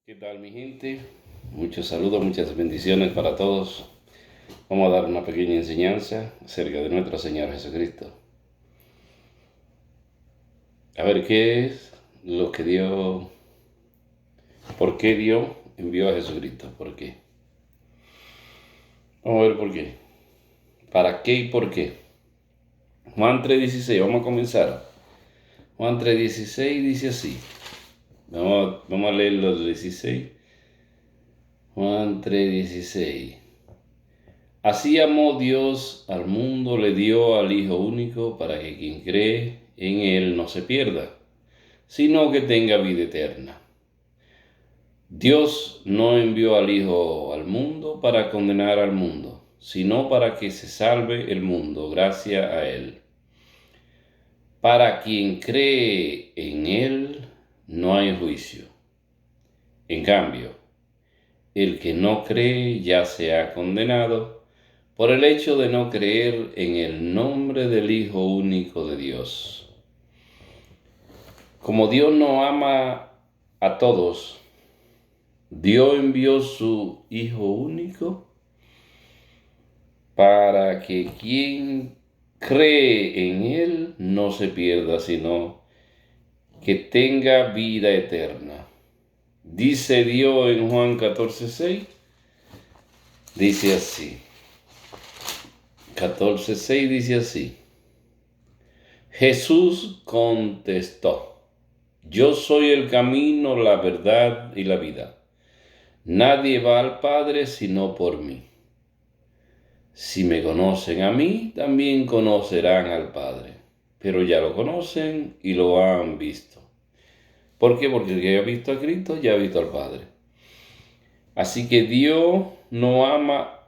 ¿Qué tal, mi gente? Muchos saludos, muchas bendiciones para todos. Vamos a dar una pequeña enseñanza acerca de nuestro Señor Jesucristo. A ver, ¿qué es lo que Dios, por qué Dios envió a Jesucristo? ¿Por qué? Vamos a ver por qué. ¿Para qué y por qué? Juan 3:16, vamos a comenzar. Juan 3:16 dice así. Vamos a leer los 16. Juan 3:16. Así amó Dios al mundo, le dio al Hijo único para que quien cree en Él no se pierda, sino que tenga vida eterna. Dios no envió al Hijo al mundo para condenar al mundo, sino para que se salve el mundo gracias a Él. Para quien cree en Él no hay juicio. En cambio, el que no cree ya se ha condenado por el hecho de no creer en el nombre del Hijo único de Dios. Como Dios no ama a todos, Dios envió su Hijo único para que quien cree en Él no se pierda, sino que tenga vida eterna. Dice Dios en Juan 14:6, dice así. 14:6 dice así. Jesús contestó: Yo soy el camino, la verdad y la vida. Nadie va al Padre sino por mí. Si me conocen a mí, también conocerán al Padre. Pero ya lo conocen y lo han visto. ¿Por qué? Porque el que ha visto a Cristo ya ha visto al Padre. Así que Dios no ama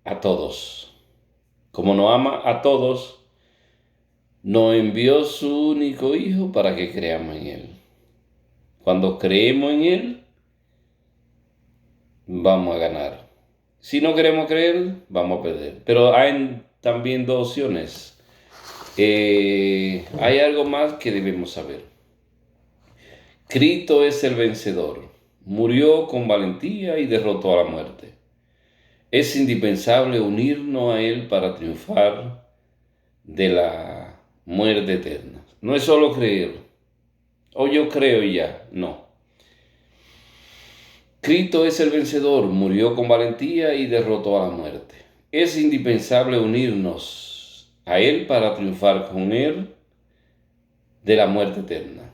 a todos. Como no ama a todos, nos envió su único Hijo para que creamos en Él. Cuando creemos en Él, vamos a ganar. Si no queremos creer, vamos a perder. Pero hay también dos opciones. Hay algo más que debemos saber. Cristo es el vencedor. Murió con valentía y derrotó a la muerte. Es indispensable unirnos a Él para triunfar de la muerte eterna. No es solo creer. O yo creo y ya. No. Cristo es el vencedor, murió con valentía y derrotó a la muerte. Es indispensable unirnos a Él para triunfar con Él de la muerte eterna.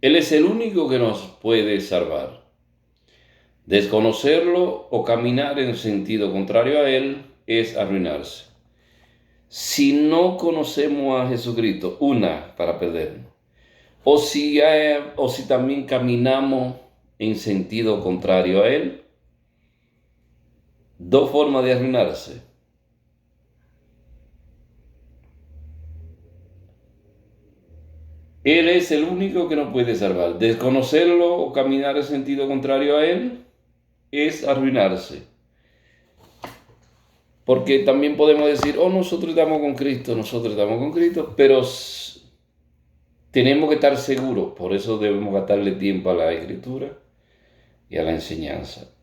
Él es el único que nos puede salvar. Desconocerlo o caminar en sentido contrario a Él es arruinarse. Si no conocemos a Jesucristo, para perdernos. O si también caminamos en sentido contrario a Él, dos formas de arruinarse. Él es el único que nos puede salvar. Desconocerlo o caminar en sentido contrario a Él es arruinarse. Porque también podemos decir, nosotros estamos con Cristo, pero tenemos que estar seguros. Por eso debemos gastarle tiempo a la Escritura y a la enseñanza.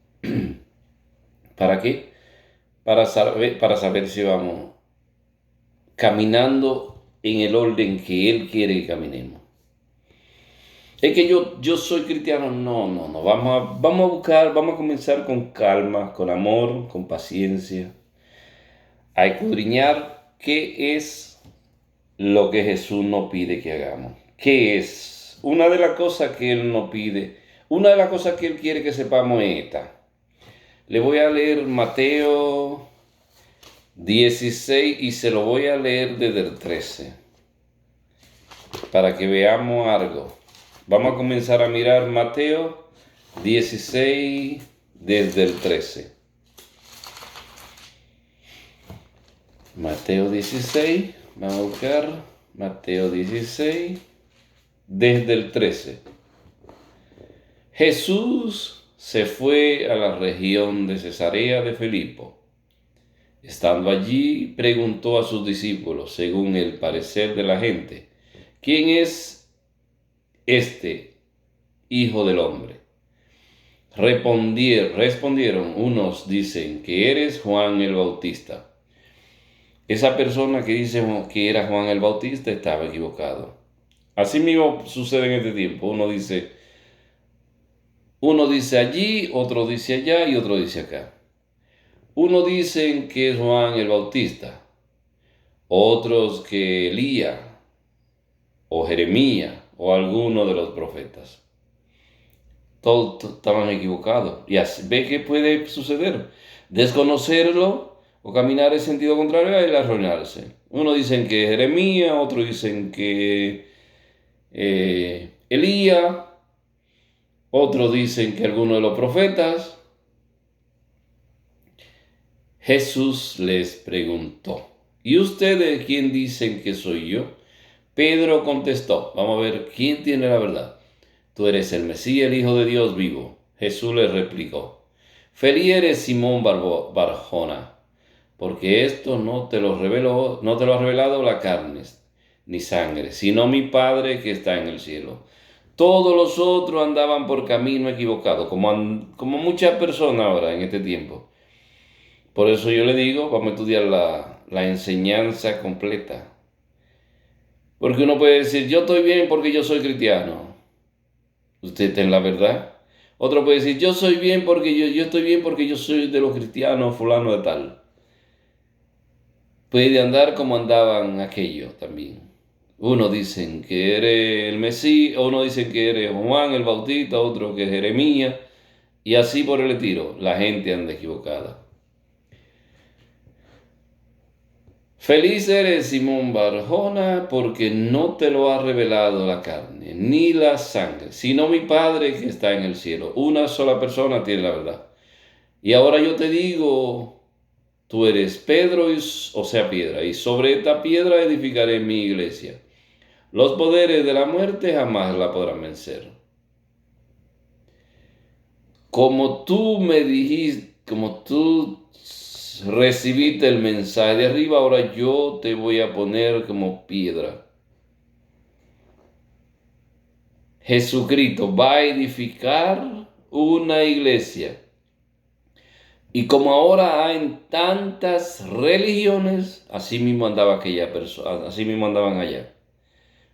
¿Para qué? Para saber si vamos caminando en el orden que Él quiere que caminemos. Es que yo soy cristiano. No. Vamos a comenzar con calma, con amor, con paciencia, a escudriñar qué es lo que Jesús nos pide que hagamos. ¿Qué es? Una de las cosas que Él nos pide, una de las cosas que Él quiere que sepamos es esta. Le voy a leer Mateo 16 y se lo voy a leer desde el 13 para que veamos algo. Vamos a comenzar a mirar Mateo 16 desde el 13. Mateo 16, vamos a buscar Mateo 16 desde el 13. Jesús se fue a la región de Cesarea de Filipo. Estando allí, preguntó a sus discípulos, según el parecer de la gente, ¿quién es este Hijo del Hombre? Respondieron, unos dicen que eres Juan el Bautista. Esa persona que dice que era Juan el Bautista estaba equivocado. Así mismo sucede en este tiempo. Uno dice allí, otro dice allá y otro dice acá. Uno dicen que es Juan el Bautista, otros que Elías o Jeremías o alguno de los profetas. Todos estaban equivocados. Y así, ve que puede suceder. Desconocerlo o caminar en sentido contrario a él, arruinarse. Uno dicen que Jeremías, otros dicen que Elías, otros dicen que alguno de los profetas. Jesús les preguntó, ¿y ustedes quién dicen que soy yo? Pedro contestó, vamos a ver quién tiene la verdad. Tú eres el Mesías, el Hijo de Dios vivo. Jesús les replicó, feliz eres Simón Barjona, porque esto no te lo ha revelado la carne ni sangre, sino mi Padre que está en el cielo. Todos los otros andaban por camino equivocado, como muchas personas ahora en este tiempo. Por eso yo le digo, vamos a estudiar la enseñanza completa. Porque uno puede decir, yo estoy bien porque yo soy cristiano. Usted está en la verdad. Otro puede decir, yo soy bien porque yo estoy bien porque yo soy de los cristianos, fulano de tal. Puede andar como andaban aquellos también. Uno dicen que eres el Mesías, uno dicen que eres Juan el Bautista, otro que es Jeremías, y así por el estilo. La gente anda equivocada. Feliz eres, Simón Barjona, porque no te lo ha revelado la carne, ni la sangre, sino mi Padre que está en el cielo. Una sola persona tiene la verdad. Y ahora yo te digo, tú eres Pedro, o sea, piedra, y sobre esta piedra edificaré mi iglesia. Los poderes de la muerte jamás la podrán vencer. Como tú me dijiste, como tú recibiste el mensaje de arriba, ahora yo te voy a poner como piedra. Jesucristo va a edificar una iglesia. Y como ahora hay tantas religiones, así mismo andaba aquella persona, así mismo andaban allá,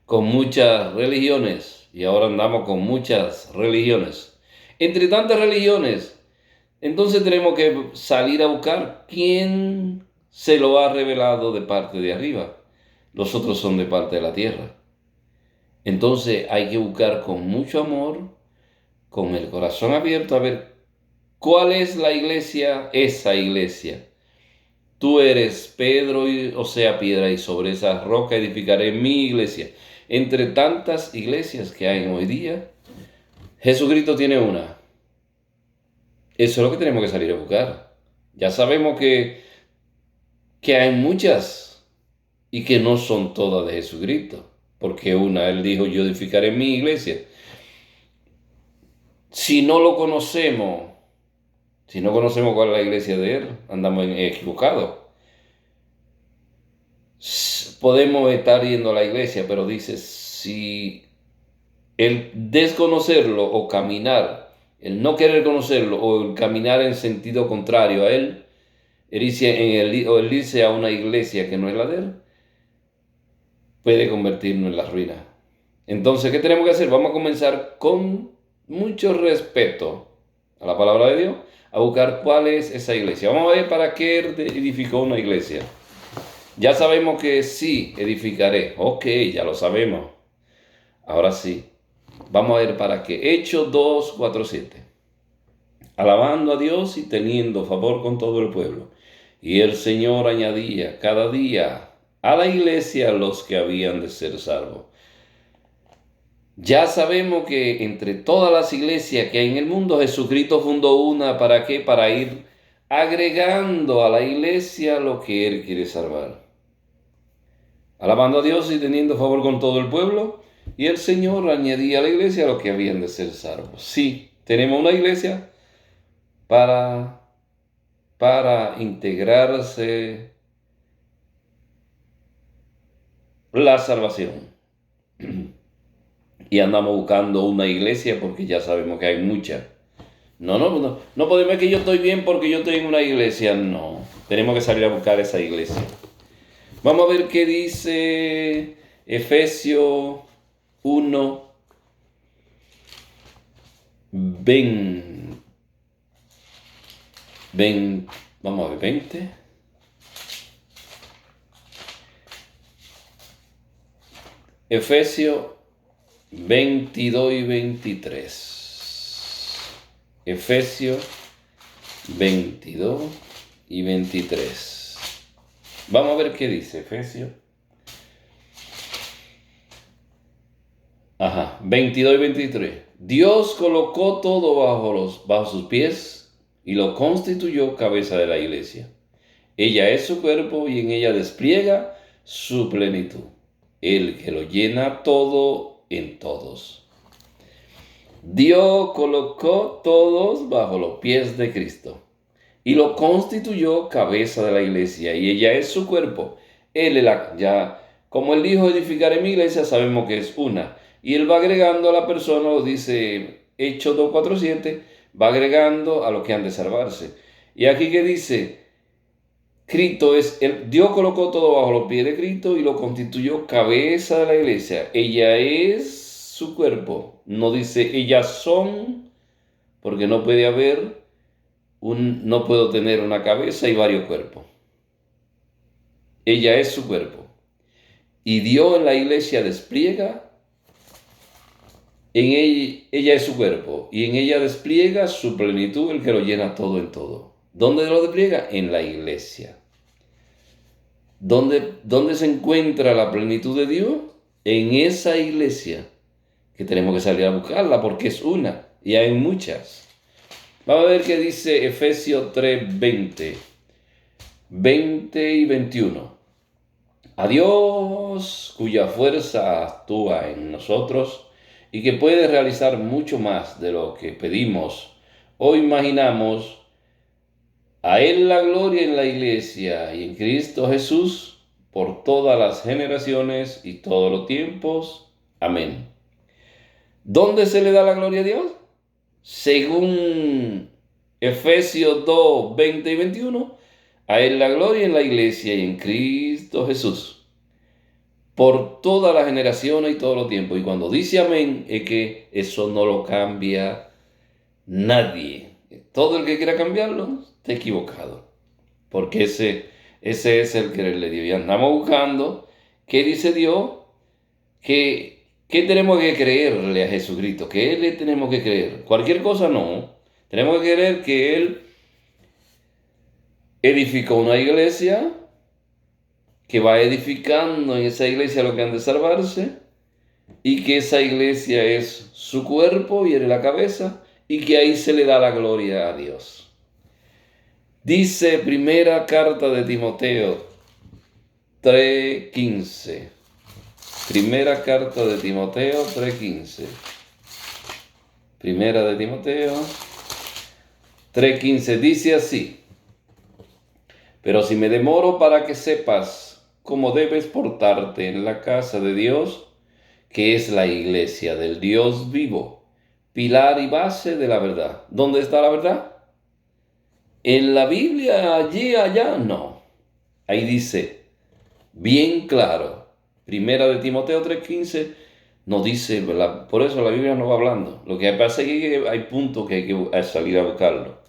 con muchas religiones, y ahora andamos con muchas religiones. Entre tantas religiones, entonces tenemos que salir a buscar quién se lo ha revelado de parte de arriba. Los otros son de parte de la tierra. Entonces hay que buscar con mucho amor, con el corazón abierto, a ver cuál es la iglesia, esa iglesia. Tú eres Pedro, o sea, piedra, y sobre esa roca edificaré mi iglesia. Entre tantas iglesias que hay hoy día, Jesucristo tiene una. Eso es lo que tenemos que salir a buscar. Ya sabemos que hay muchas y que no son todas de Jesucristo. Porque una, Él dijo, yo edificaré mi iglesia. Si no lo conocemos, si no conocemos cuál es la iglesia de Él, andamos equivocados. Podemos estar yendo a la iglesia, pero dice, si el desconocerlo o caminar, el no querer conocerlo o el caminar en sentido contrario a Él, o el irse a una iglesia que no es la de Él, puede convertirnos en la ruina. Entonces, ¿qué tenemos que hacer? Vamos a comenzar con mucho respeto a la palabra de Dios, a buscar cuál es esa iglesia. Vamos a ver para qué edificó una iglesia. Ya sabemos que sí, edificaré. Ok, ya lo sabemos. Ahora sí. Vamos a ver para qué. Hechos 2, 4, 7. Alabando a Dios y teniendo favor con todo el pueblo. Y el Señor añadía cada día a la iglesia los que habían de ser salvos. Ya sabemos que entre todas las iglesias que hay en el mundo, Jesucristo fundó una. ¿Para qué? Para ir agregando a la iglesia lo que Él quiere salvar. Alabando a Dios y teniendo favor con todo el pueblo. Y el Señor añadía a la iglesia lo que habían de ser salvos. Sí, tenemos una iglesia para integrarse la salvación. Y andamos buscando una iglesia porque ya sabemos que hay muchas. No podemos que yo estoy bien porque yo estoy en una iglesia. No, tenemos que salir a buscar esa iglesia. Vamos a ver qué dice Efesios 1, 20. Vamos a ver, 20. Efesios 22 y 23. Efesios 22 y 23. Vamos a ver qué dice Efesios. 22 y 23. Dios colocó todo bajo sus pies y lo constituyó cabeza de la iglesia. Ella es su cuerpo y en ella despliega su plenitud, el que lo llena todo en todos. Dios colocó todos bajo los pies de Cristo y lo constituyó cabeza de la iglesia, y ella es su cuerpo. Él es como él dijo, edificaré mi iglesia, sabemos que es una. Y él va agregando a la persona, lo dice Hechos 2:4-7, va agregando a los que han de salvarse. Y aquí que dice, Dios colocó todo bajo los pies de Cristo y lo constituyó cabeza de la iglesia. Ella es su cuerpo. No dice ellas son, porque no puede haber no puedo tener una cabeza y varios cuerpos. Ella es su cuerpo. Y Dios en la iglesia despliega, ella es su cuerpo, y en ella despliega su plenitud, el que lo llena todo en todo. ¿Dónde lo despliega? En la iglesia. ¿Dónde se encuentra la plenitud de Dios? En esa iglesia, que tenemos que salir a buscarla porque es una, y hay muchas. Vamos a ver qué dice Efesios 3:20 y 21. A Dios, cuya fuerza actúa en nosotros y que puede realizar mucho más de lo que pedimos o imaginamos, a Él la gloria en la iglesia y en Cristo Jesús por todas las generaciones y todos los tiempos. Amén. ¿Dónde se le da la gloria a Dios? Según Efesios 2:20 y 21, a Él la gloria en la iglesia y en Cristo Jesús por todas las generaciones y todos los tiempos. Y cuando dice amén, es que eso no lo cambia nadie. Todo el que quiera cambiarlo está equivocado, porque ese es el querer de Dios. Y andamos buscando qué dice Dios, qué tenemos que creerle a Jesucristo, qué le tenemos que creer. Cualquier cosa no. Tenemos que creer que Él edificó una iglesia, que va edificando en esa iglesia lo que han de salvarse, y que esa iglesia es su cuerpo y Él es la cabeza, y que ahí se le da la gloria a Dios. Dice primera carta de Timoteo 3:15. Primera carta de Timoteo 3:15. Primera de Timoteo 3:15 dice así: pero si me demoro para que sepas cómo debes portarte en la casa de Dios, que es la iglesia del Dios vivo, pilar y base de la verdad. ¿Dónde está la verdad? ¿En la Biblia, allí, allá? No. Ahí dice, bien claro, primera de Timoteo 3:15, no dice, ¿verdad? Por eso la Biblia no va hablando. Lo que pasa es que hay puntos que hay que salir a buscarlo.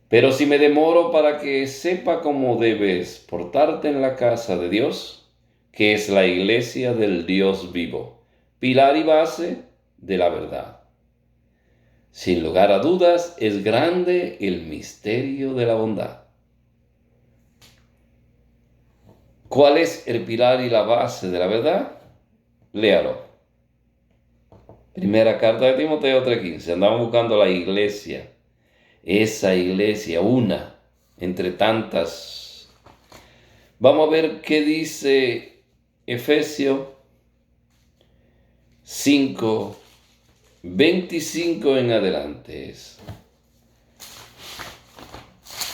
Pero si me demoro para que sepa cómo debes portarte en la casa de Dios, que es la iglesia del Dios vivo, pilar y base de la verdad. Sin lugar a dudas, es grande el misterio de la bondad. ¿Cuál es el pilar y la base de la verdad? Léalo. Primera carta de Timoteo 3:15. Andamos buscando la iglesia. Esa iglesia, una entre tantas. Vamos a ver qué dice Efesios 5:25 en adelante.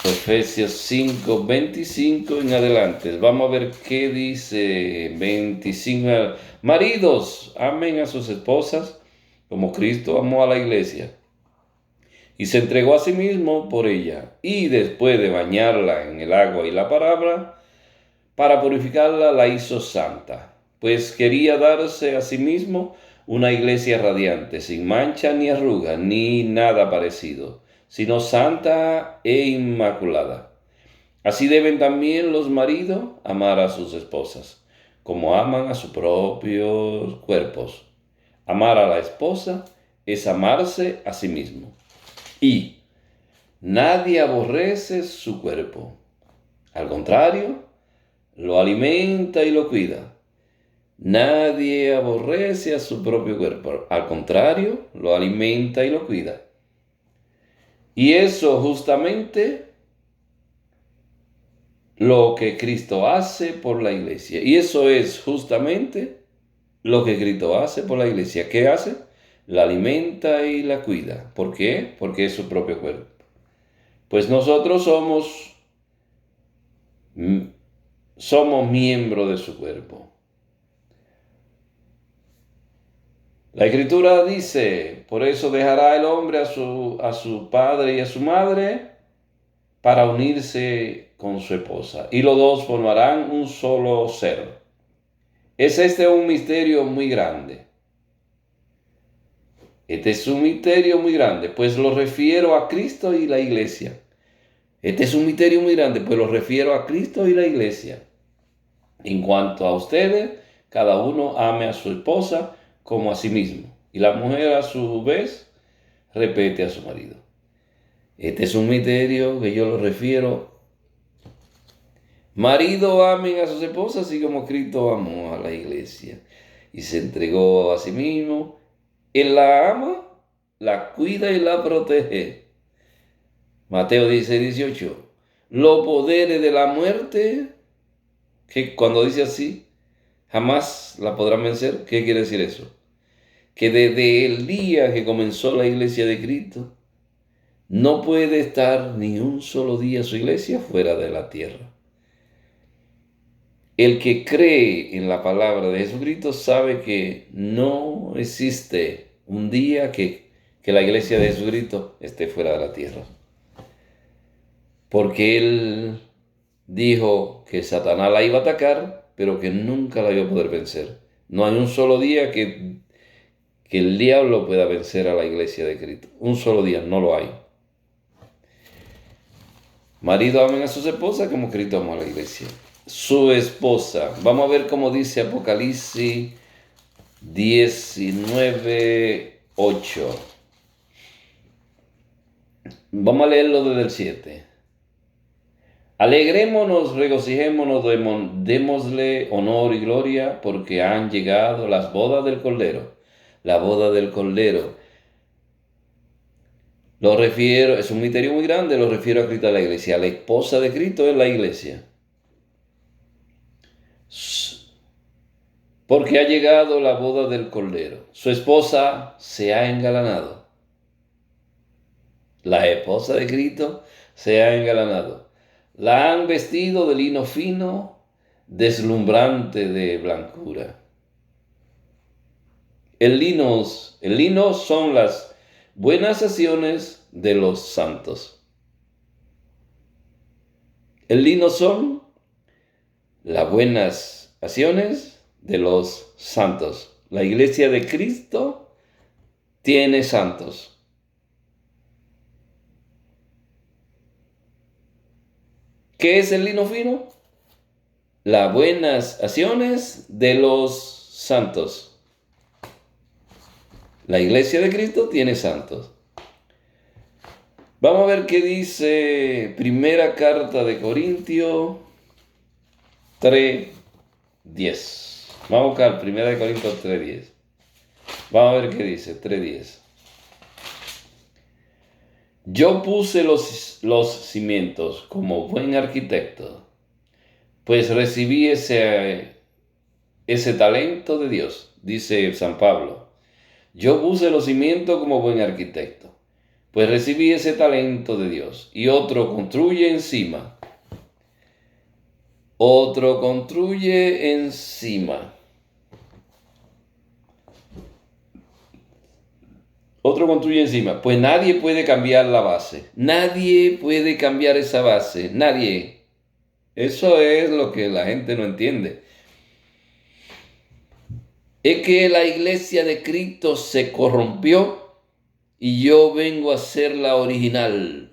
Efesios 5:25 en adelante. Vamos a ver qué dice 25. Maridos, amen a sus esposas como Cristo amó a la iglesia y se entregó a sí mismo por ella, y después de bañarla en el agua y la palabra, para purificarla la hizo santa, pues quería darse a sí mismo una iglesia radiante, sin mancha ni arruga, ni nada parecido, sino santa e inmaculada. Así deben también los maridos amar a sus esposas, como aman a sus propios cuerpos. Amar a la esposa es amarse a sí mismo. Y nadie aborrece su cuerpo. Al contrario, lo alimenta y lo cuida. Nadie aborrece a su propio cuerpo. Al contrario, lo alimenta y lo cuida. Y eso justamente lo que Cristo hace por la iglesia. Y eso es justamente lo que Cristo hace por la iglesia. ¿Qué hace? La alimenta y la cuida. ¿Por qué? Porque es su propio cuerpo. Pues nosotros somos miembros de su cuerpo. La Escritura dice, por eso dejará el hombre a su padre y a su madre para unirse con su esposa, y los dos formarán un solo ser. Es este un misterio muy grande. Este es un misterio muy grande, pues lo refiero a Cristo y la iglesia. Este es un misterio muy grande, pues lo refiero a Cristo y la iglesia. En cuanto a ustedes, cada uno ame a su esposa como a sí mismo, y la mujer a su vez respete a su marido. Este es un misterio que yo lo refiero. Marido, amen a sus esposas así como Cristo amó a la iglesia y se entregó a sí mismo. Él la ama, la cuida y la protege. Mateo 16:18. Los poderes de la muerte, que cuando dice así, jamás la podrán vencer. ¿Qué quiere decir eso? Que desde el día que comenzó la iglesia de Cristo, no puede estar ni un solo día su iglesia fuera de la tierra. El que cree en la palabra de Jesucristo sabe que no existe un día que la iglesia de Jesucristo esté fuera de la tierra. Porque Él dijo que Satanás la iba a atacar, pero que nunca la iba a poder vencer. No hay un solo día que el diablo pueda vencer a la iglesia de Cristo. Un solo día, no lo hay. Marido, amen a sus esposas como Cristo amó a la iglesia. Su esposa. Vamos a ver cómo dice Apocalipsis 19:8. Vamos a leerlo desde el 7. Alegrémonos, regocijémonos, démosle honor y gloria, porque han llegado las bodas del Cordero. La boda del Cordero. Lo refiero, es un misterio muy grande, lo refiero a Cristo a la iglesia. La esposa de Cristo es la iglesia. Porque ha llegado la boda del Cordero. Su esposa se ha engalanado. La esposa de Cristo se ha engalanado. La han vestido de lino fino, deslumbrante de blancura. El lino son las buenas acciones de los santos. El lino son las buenas acciones de los santos. La iglesia de Cristo tiene santos. ¿Qué es el lino fino? Las buenas acciones de los santos. La iglesia de Cristo tiene santos. Vamos a ver qué dice primera carta de Corintios 3:10. Vamos a buscar primera de Corintios 3:10. Vamos a ver qué dice 3:10. Yo puse los cimientos como buen arquitecto, pues recibí ese talento de Dios, dice San Pablo. Yo puse los cimientos como buen arquitecto, pues recibí ese talento de Dios. Y otro construye encima. Otro construye encima. Otro construye encima. Pues nadie puede cambiar la base. Nadie puede cambiar esa base. Nadie. Eso es lo que la gente no entiende. Es que la iglesia de Cristo se corrompió y yo vengo a ser la original.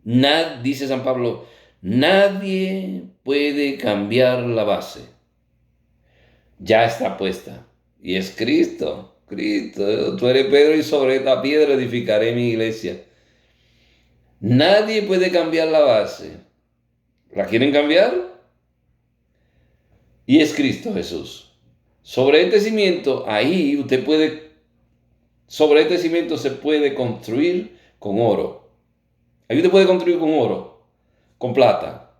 Dice San Pablo, nadie puede cambiar la base. Ya está puesta. Y es Cristo. Cristo, tú eres Pedro y sobre esta piedra edificaré mi iglesia. Nadie puede cambiar la base. ¿La quieren cambiar? Y es Cristo Jesús. Sobre este cimiento, sobre este cimiento se puede construir con oro. Ahí usted puede construir con oro, con plata,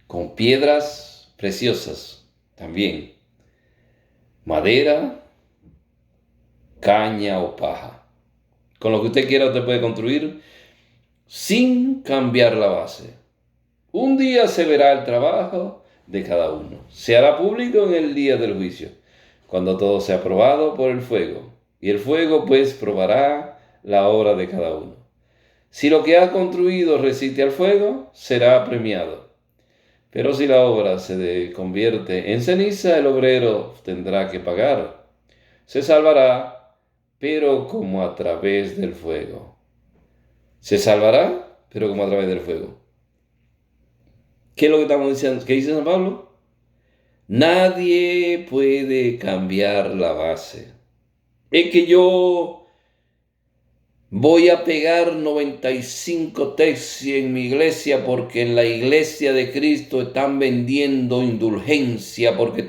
con piedras preciosas también, madera, caña o paja. Con lo que usted quiera usted puede construir sin cambiar la base. Un día se verá el trabajo de cada uno. Se hará público en el día del juicio, cuando todo sea probado por el fuego. Y el fuego pues probará la obra de cada uno. Si lo que ha construido resiste al fuego, será premiado. Pero si la obra se convierte en ceniza, el obrero tendrá que pagar. Se salvará, pero como a través del fuego. Se salvará, pero como a través del fuego. ¿Qué es lo que estamos diciendo? ¿Qué dice San Pablo? Nadie puede cambiar la base. Es que yo voy a pegar 95 tesis en mi iglesia porque en la iglesia de Cristo están vendiendo indulgencia, porque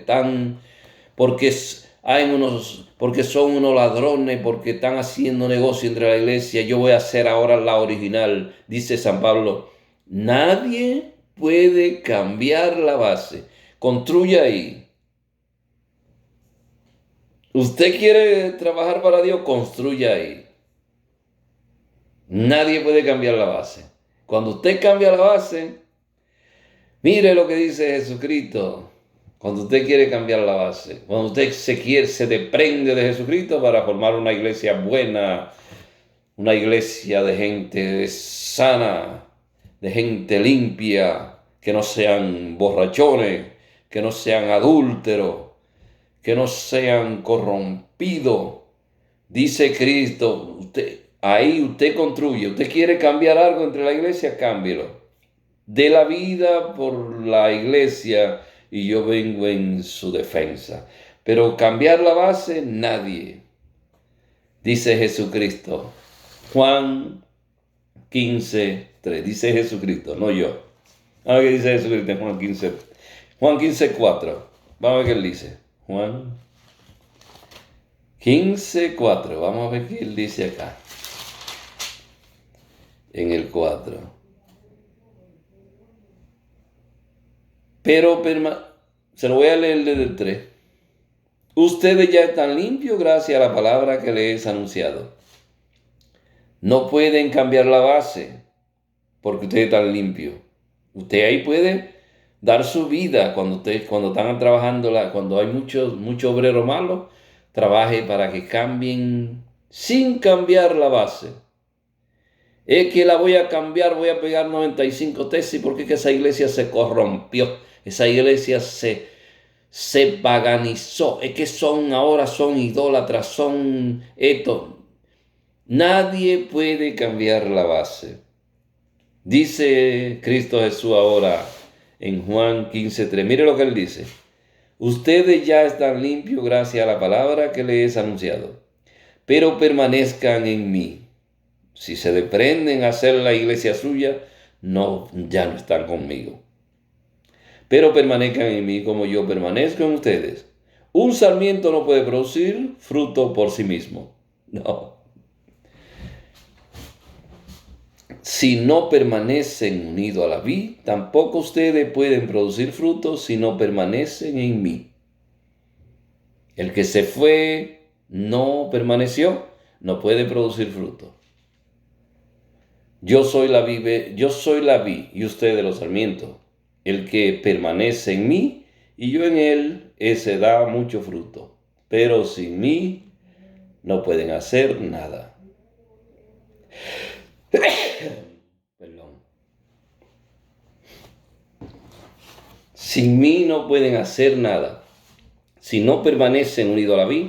son unos ladrones, porque están haciendo negocio entre la iglesia. Yo voy a ser ahora la original, dice San Pablo. Nadie puede cambiar la base. Construya ahí. ¿Usted quiere trabajar para Dios? Construya ahí. Nadie puede cambiar la base. Cuando usted cambia la base, mire lo que dice Jesucristo. Cuando usted quiere cambiar la base, cuando usted se desprende de Jesucristo para formar una iglesia buena, una iglesia de gente sana, de gente limpia, que no sean borrachones, que no sean adúlteros, que no sean corrompidos. Dice Cristo, ahí usted construye. Usted quiere cambiar algo entre la iglesia, cámbielo. De la vida por la iglesia y yo vengo en su defensa. Pero cambiar la base, nadie. Dice Jesucristo. Juan 15:3. Dice Jesucristo, no yo. Vamos a ver qué dice Jesucristo en Juan 15. Juan 15:4. Vamos a ver qué él dice. Juan 15:4. Vamos a ver qué él dice acá. En el 4. Pero se lo voy a leer desde el 3. Ustedes ya están limpios gracias a la palabra que les he anunciado. No pueden cambiar la base porque ustedes están limpios. Usted ahí puede dar su vida cuando están trabajando, cuando hay mucho obrero malo, trabaje para que cambien sin cambiar la base. Es que la voy a cambiar, voy a pegar 95 tesis porque es que esa iglesia se corrompió, esa iglesia se paganizó, es que ahora son idólatras, son esto. Nadie puede cambiar la base. Dice Cristo Jesús ahora en Juan 15:3. Mire lo que él dice. Ustedes ya están limpios gracias a la palabra que les he anunciado, pero permanezcan en mí. Si se desprenden a hacer la iglesia suya, ya no están conmigo. Pero permanezcan en mí como yo permanezco en ustedes. Un sarmiento no puede producir fruto por sí mismo. No. Si no permanecen unidos a la vid, tampoco ustedes pueden producir frutos si no permanecen en mí. El que se fue, no permaneció, no puede producir fruto. Yo soy la vid y ustedes los sarmientos. El que permanece en mí y yo en él, ese da mucho fruto. Pero sin mí no pueden hacer nada. Perdón. Sin mí no pueden hacer nada. Si no permanecen unidos a la vid,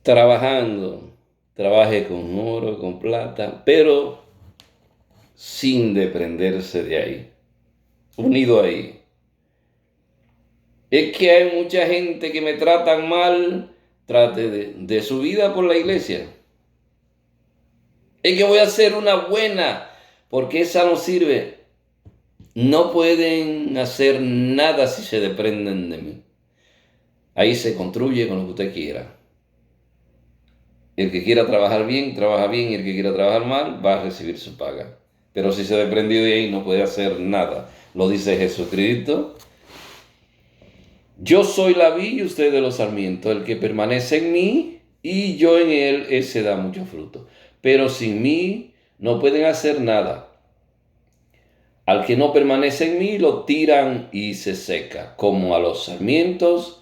trabajando, trabaje con oro, con plata, pero sin desprenderse de ahí, unido ahí. Es que hay mucha gente que me tratan mal, trate de su vida por la iglesia. Es que voy a hacer una buena, porque esa no sirve. No pueden hacer nada si se desprenden de mí. Ahí se construye con lo que usted quiera. El que quiera trabajar bien, trabaja bien, y el que quiera trabajar mal, va a recibir su paga. Pero si se desprendió de ahí, no puede hacer nada. Lo dice Jesucristo. Yo soy la vid y ustedes los sarmientos. El que permanece en mí y yo en él, ese da mucho fruto. Pero sin mí no pueden hacer nada. Al que no permanece en mí, lo tiran y se seca, como a los sarmientos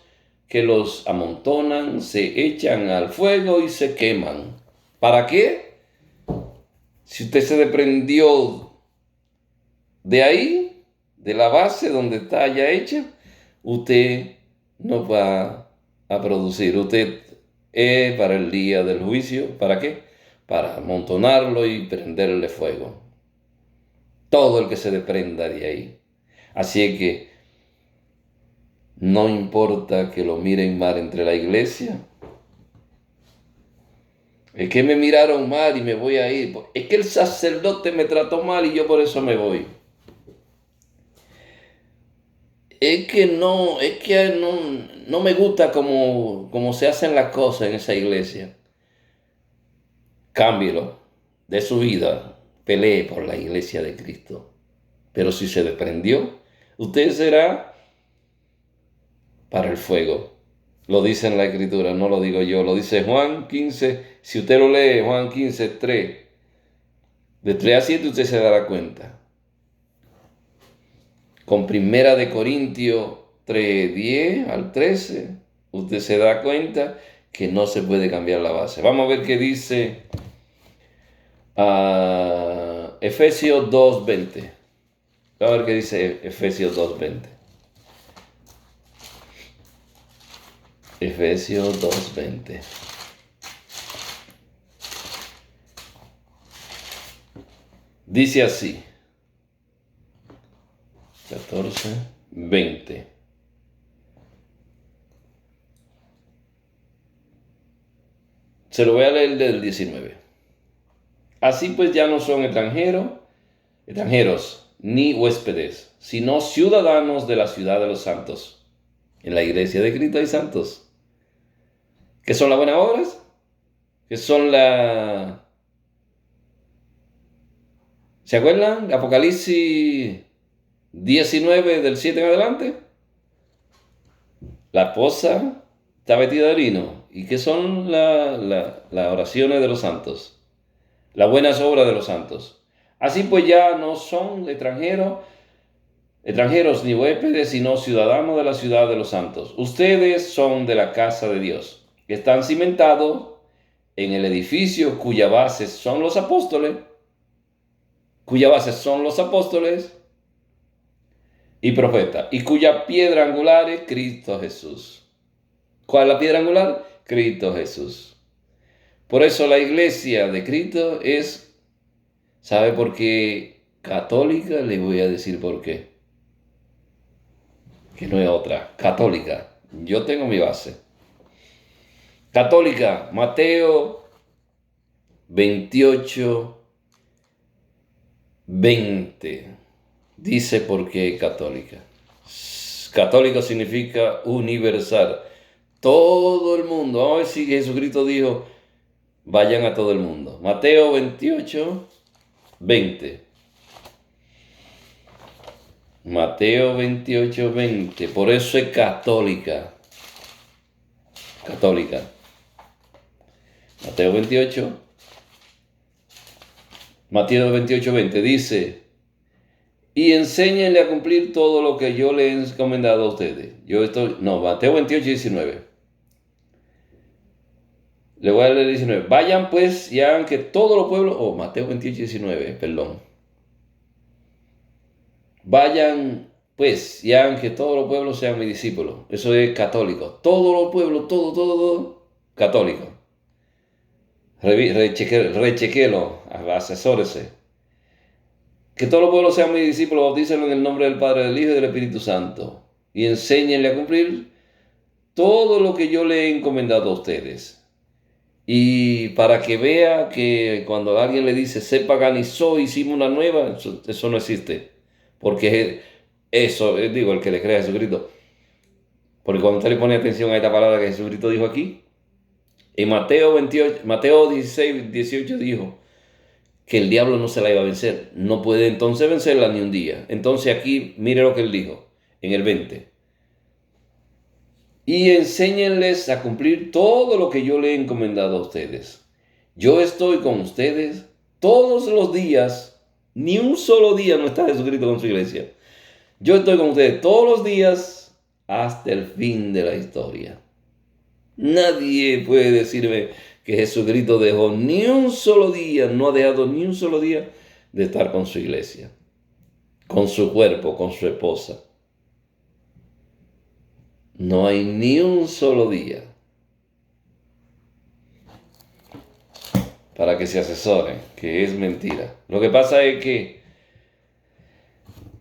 que los amontonan, se echan al fuego y se queman. ¿Para qué? Si usted se desprendió de ahí, de la base donde está ya hecha, usted no va a producir. Usted es para el día del juicio. ¿Para qué? Para amontonarlo y prenderle fuego. Todo el que se desprenda de ahí. Así es que no importa que lo miren mal entre la iglesia. Es que me miraron mal y me voy a ir. Es que el sacerdote me trató mal y yo por eso me voy. Es que no me gusta cómo se hacen las cosas en esa iglesia. Cámbielo de su vida. Pelee por la iglesia de Cristo. Pero si se desprendió, usted será para el fuego. Lo dice en la Escritura, no lo digo yo, lo dice Juan 15. Si usted lo lee, Juan 15, 3. De 3 a 7 usted se dará cuenta. Con Primera de Corintios 3, 10 al 13, usted se da cuenta que no se puede cambiar la base. Vamos a ver qué dice Efesios 2, 20. Vamos a ver qué dice Efesios 2, 20. Efesios 2, 20. Dice así. 14, 20. Se lo voy a leer del 19. Así pues ya no son extranjeros, ni huéspedes, sino ciudadanos de la ciudad de los santos. En la iglesia de Cristo hay santos. ¿Qué son las buenas obras? ¿Qué son la... ¿Se acuerdan? Apocalipsis 19 del 7 en adelante. La esposa está vestida de lino. ¿Y qué son las oraciones de los santos? Las buenas obras de los santos. Así pues ya no son extranjeros ni huéspedes, sino ciudadanos de la ciudad de los santos. Ustedes son de la casa de Dios. Están cimentados en el edificio cuya base son los apóstoles. Y profeta, y cuya piedra angular es Cristo Jesús. ¿Cuál es la piedra angular? Cristo Jesús. Por eso la iglesia de Cristo es, ¿sabe por qué? Católica, le voy a decir por qué. Que no es otra, católica. Yo tengo mi base. Católica, Mateo 28, 20. Dice por qué católica. Católico significa universal. Todo el mundo. Vamos a ver si Jesucristo dijo, vayan a todo el mundo. Mateo 28, 20. Mateo 28, 20. Por eso es católica. Católica. Mateo 28. Mateo 28, 20. Dice, y enséñenle a cumplir todo lo que yo les he encomendado a ustedes. Mateo 28, 19. Le voy a leer 19. Vayan pues y hagan que todos los pueblos, Mateo 28, 19, perdón. Vayan pues y hagan que todos los pueblos sean mis discípulos. Eso es católico. Todos los pueblos, todo, católico. Rechequelo, asesórese. Que todos los pueblos sean mis discípulos, bautícenlo en el nombre del Padre, del Hijo y del Espíritu Santo. Y enséñenle a cumplir todo lo que yo le he encomendado a ustedes. Y para que vea que cuando alguien le dice, se paganizó, hicimos una nueva, eso no existe. Porque eso, digo, el que le crea a Jesucristo. Porque cuando usted le pone atención a esta palabra que Jesucristo dijo aquí, en Mateo 16, 18 dijo que el diablo no se la iba a vencer. No puede entonces vencerla ni un día. Entonces aquí, mire lo que él dijo en el 20. Y enséñenles a cumplir todo lo que yo le he encomendado a ustedes. Yo estoy con ustedes todos los días. Ni un solo día no está Jesucristo con su iglesia. Yo estoy con ustedes todos los días hasta el fin de la historia. Nadie puede decirme que Jesucristo dejó ni un solo día, no ha dejado ni un solo día de estar con su iglesia, con su cuerpo, con su esposa. No hay ni un solo día para que se asesoren, que es mentira. Lo que pasa es que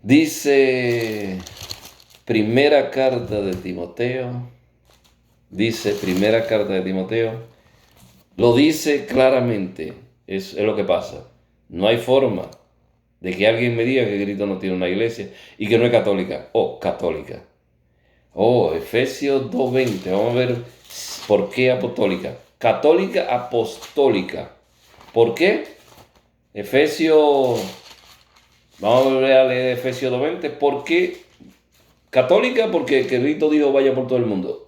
dice primera carta de Timoteo, lo dice claramente, es lo que pasa. No hay forma de que alguien me diga que Cristo no tiene una iglesia y que no es católica. Católica. Efesios 2:20. Vamos a ver por qué apostólica. Católica apostólica. ¿Por qué? Vamos a volver a leer Efesios 2:20. ¿Por qué católica? Porque Cristo dijo vaya por todo el mundo.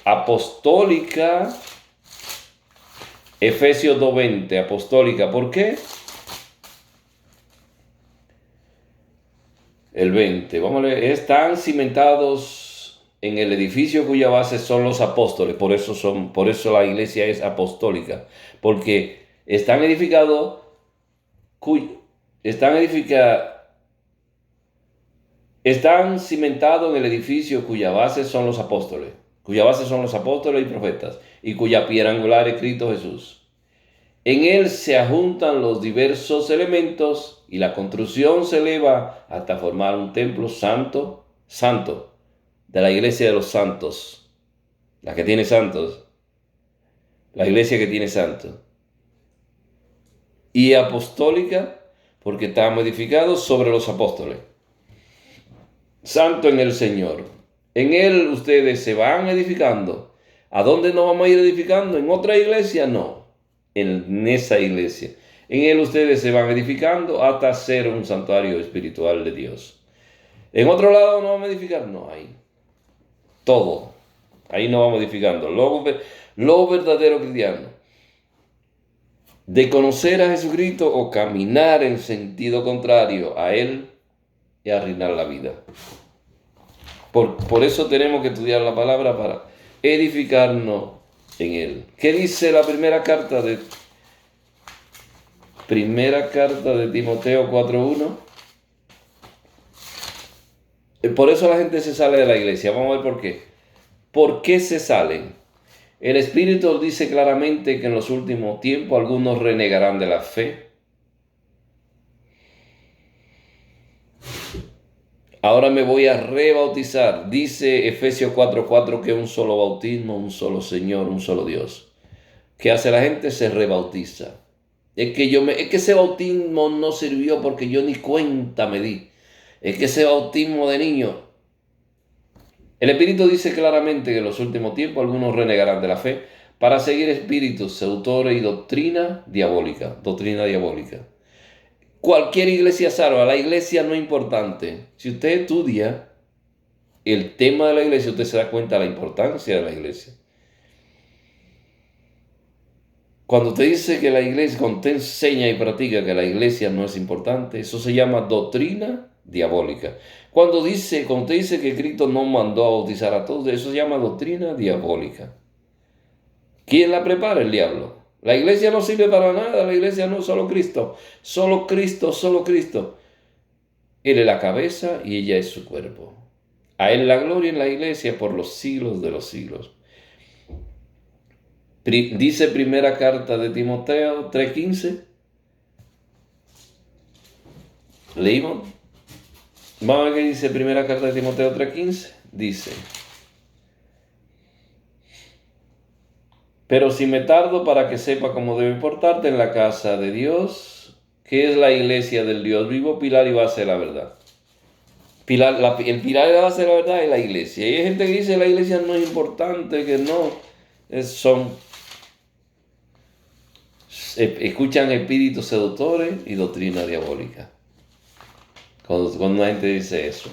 Apostólica, Efesios 2:20, apostólica. ¿Por qué? El 20, vamos a leer. Están cimentados en el edificio cuya base son los apóstoles. Por eso la iglesia es apostólica. Porque están edificados, están cimentados en el edificio cuya base son los apóstoles. Cuya base son los apóstoles y profetas. Y cuya piedra angular es Cristo Jesús. En él se ajuntan los diversos elementos y la construcción se eleva hasta formar un templo santo, de la iglesia de los santos, la que tiene santos, la iglesia que tiene santos. Y apostólica, porque estamos edificados sobre los apóstoles. Santo en el Señor. En él ustedes se van edificando. ¿A dónde nos vamos a ir edificando? ¿En otra iglesia? No. En esa iglesia. En él ustedes se van edificando hasta ser un santuario espiritual de Dios. ¿En otro lado no vamos a edificar? No, ahí. Todo. Ahí no vamos edificando. Lo verdadero cristiano. De conocer a Jesucristo o caminar en sentido contrario a Él y arruinar la vida. Por eso tenemos que estudiar la palabra para edificarnos en Él. ¿Qué dice la primera carta de Timoteo 4:1? Por eso la gente se sale de la iglesia. Vamos a ver por qué. ¿Por qué se salen? El Espíritu dice claramente que en los últimos tiempos algunos renegarán de la fe. Ahora me voy a rebautizar. Dice Efesios 4:4 que un solo bautismo, un solo Señor, un solo Dios. ¿Qué hace la gente? Se rebautiza. Es que ese bautismo no sirvió porque yo ni cuenta me di. Es que ese bautismo de niño. El Espíritu dice claramente que en los últimos tiempos algunos renegarán de la fe para seguir espíritus, seductores y doctrina diabólica. Cualquier iglesia salva, la iglesia no es importante. Si usted estudia el tema de la iglesia, usted se da cuenta de la importancia de la iglesia. Cuando usted dice que la iglesia, cuando usted enseña y practica que la iglesia no es importante, eso se llama doctrina diabólica. Cuando usted dice que Cristo no mandó a bautizar a todos, eso se llama doctrina diabólica. ¿Quién la prepara? El diablo. La iglesia no sirve para nada, la iglesia no es solo Cristo, solo Cristo, solo Cristo. Él es la cabeza y ella es su cuerpo. A Él la gloria en la iglesia por los siglos de los siglos. Dice primera carta de Timoteo 3:15. ¿Leímos? Vamos a ver qué dice primera carta de Timoteo 3:15. Dice: pero si me tardo para que sepa cómo debe portarte en la casa de Dios, que es la iglesia del Dios vivo, pilar y base de la verdad. El pilar y la base de la verdad es la iglesia. Y hay gente que dice que la iglesia no es importante, que no. Escuchan espíritus seductores y doctrina diabólica. Cuando una gente dice eso.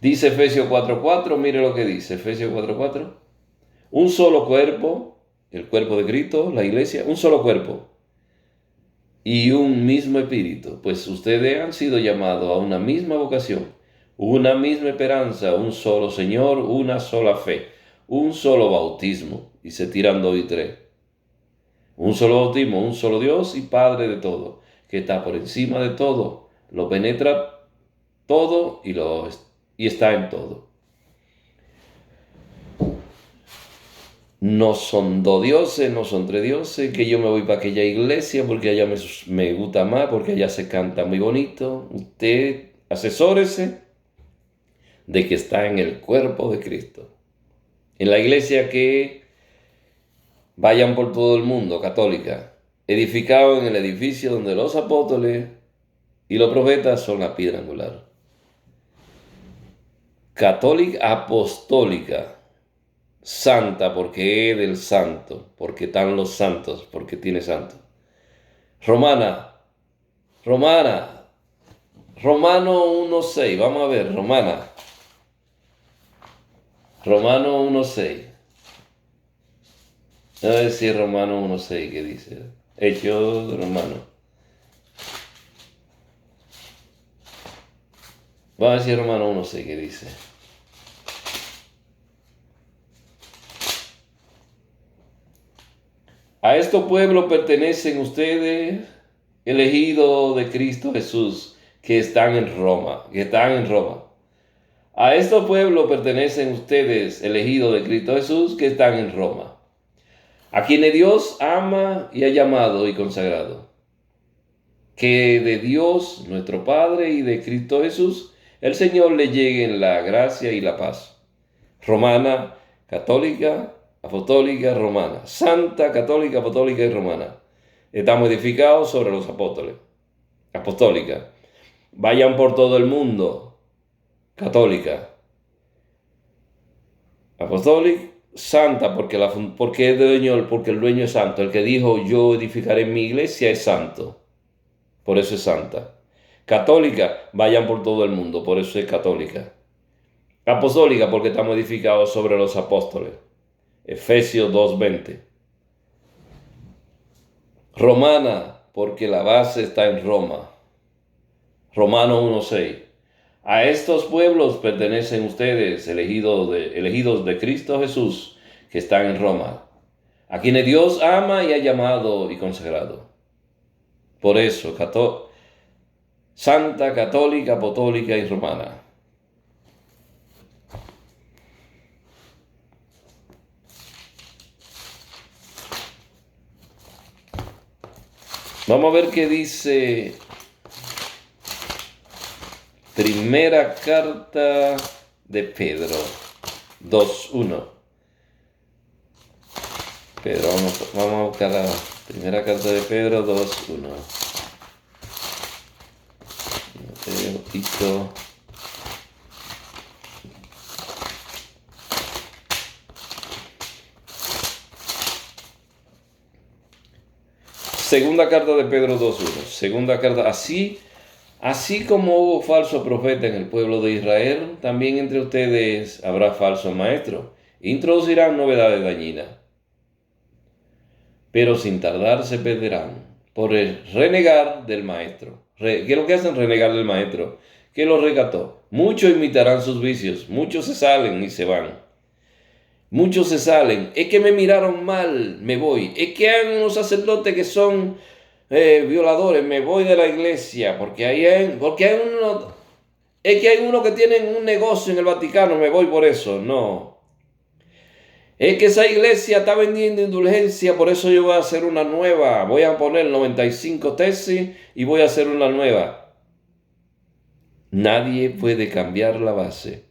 Dice Efesios 4:4, mire lo que dice Efesios 4:4. Un solo cuerpo, el cuerpo de Cristo, la iglesia, un solo cuerpo y un mismo espíritu, pues ustedes han sido llamados a una misma vocación, una misma esperanza, un solo Señor, una sola fe, un solo bautismo, y se tiran 2 y 3. Un solo bautismo, un solo Dios y Padre de todo, que está por encima de todo, lo penetra todo y está en todo. No son 2 dioses, no son 3 dioses, que yo me voy para aquella iglesia porque allá me gusta más, porque allá se canta muy bonito. Usted asesórese de que está en el cuerpo de Cristo. En la iglesia que vayan por todo el mundo, católica, edificado en el edificio donde los apóstoles y los profetas son la piedra angular. Católica apostólica. Santa, porque es del santo, porque están los santos, porque tiene santo. Romano 1:6, vamos a ver, Romano 1:6. A ver si Romano 1:6, ¿qué dice? Hechos de Romano. Vamos a ver si Romano 1:6, ¿qué dice? A estos pueblos pertenecen ustedes, elegidos de Cristo Jesús, que están en Roma. A estos pueblos pertenecen ustedes, elegidos de Cristo Jesús, que están en Roma, a quienes Dios ama y ha llamado y consagrado. Que de Dios, nuestro Padre, y de Cristo Jesús, el Señor, le lleguen la gracia y la paz. Romana, católica, apostólica, romana. Santa, católica, apostólica y romana. Estamos edificados sobre los apóstoles. Apostólica. Vayan por todo el mundo. Católica. Apostólica. Santa, porque el dueño es santo. El que dijo yo edificaré mi iglesia es santo. Por eso es santa. Católica, vayan por todo el mundo. Por eso es católica. Apostólica, porque estamos edificados sobre los apóstoles. Efesios 2:20. Romana, porque la base está en Roma. Romano 1:6. A estos pueblos pertenecen ustedes, elegidos de Cristo Jesús, que están en Roma, a quienes Dios ama y ha llamado y consagrado. Por eso, Santa, católica, apostólica y romana. Vamos a ver qué dice primera carta de Pedro 2:1. Pedro, vamos a buscar la primera carta de Pedro 2:1. Tito. Segunda carta de Pedro 2:1. Segunda carta, así como hubo falso profeta en el pueblo de Israel, también entre ustedes habrá falsos maestros. Introducirán novedades dañinas, pero sin tardar se perderán por el renegar del maestro. ¿Qué es lo que hacen? Renegar del maestro, que los rescató. Muchos imitarán sus vicios, muchos se salen y se van. Muchos se salen. Es que me miraron mal, me voy. Es que hay unos sacerdotes que son violadores, me voy de la iglesia. Porque hay uno, es que hay uno que tienen un negocio en el Vaticano, me voy por eso. No. Es que esa iglesia está vendiendo indulgencia, por eso yo voy a hacer una nueva. Voy a poner 95 tesis y voy a hacer una nueva. Nadie puede cambiar la base.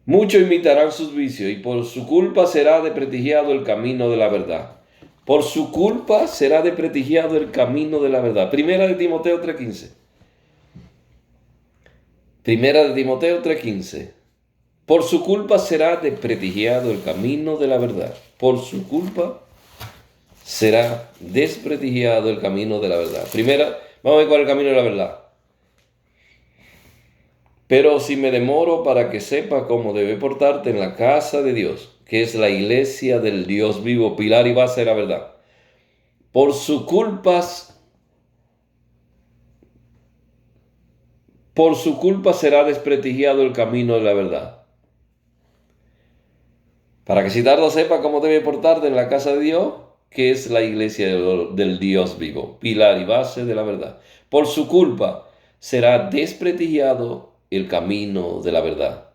Muchos imitarán sus vicios y por su culpa será desprestigiado el camino de la verdad. Por su culpa será desprestigiado el camino de la verdad. Primera de Timoteo 3:15. Primera de Timoteo 3:15. Por su culpa será desprestigiado el camino de la verdad. Por su culpa será desprestigiado el camino de la verdad. Primera, vamos a ver cuál es el camino de la verdad. Pero si me demoro para que sepa cómo debe portarte en la casa de Dios, que es la iglesia del Dios vivo, pilar y base de la verdad. Por su culpa será desprestigiado el camino de la verdad. Para que si tardo sepa cómo debe portarte en la casa de Dios, que es la iglesia del Dios vivo, pilar y base de la verdad. Por su culpa será desprestigiado el camino de la verdad.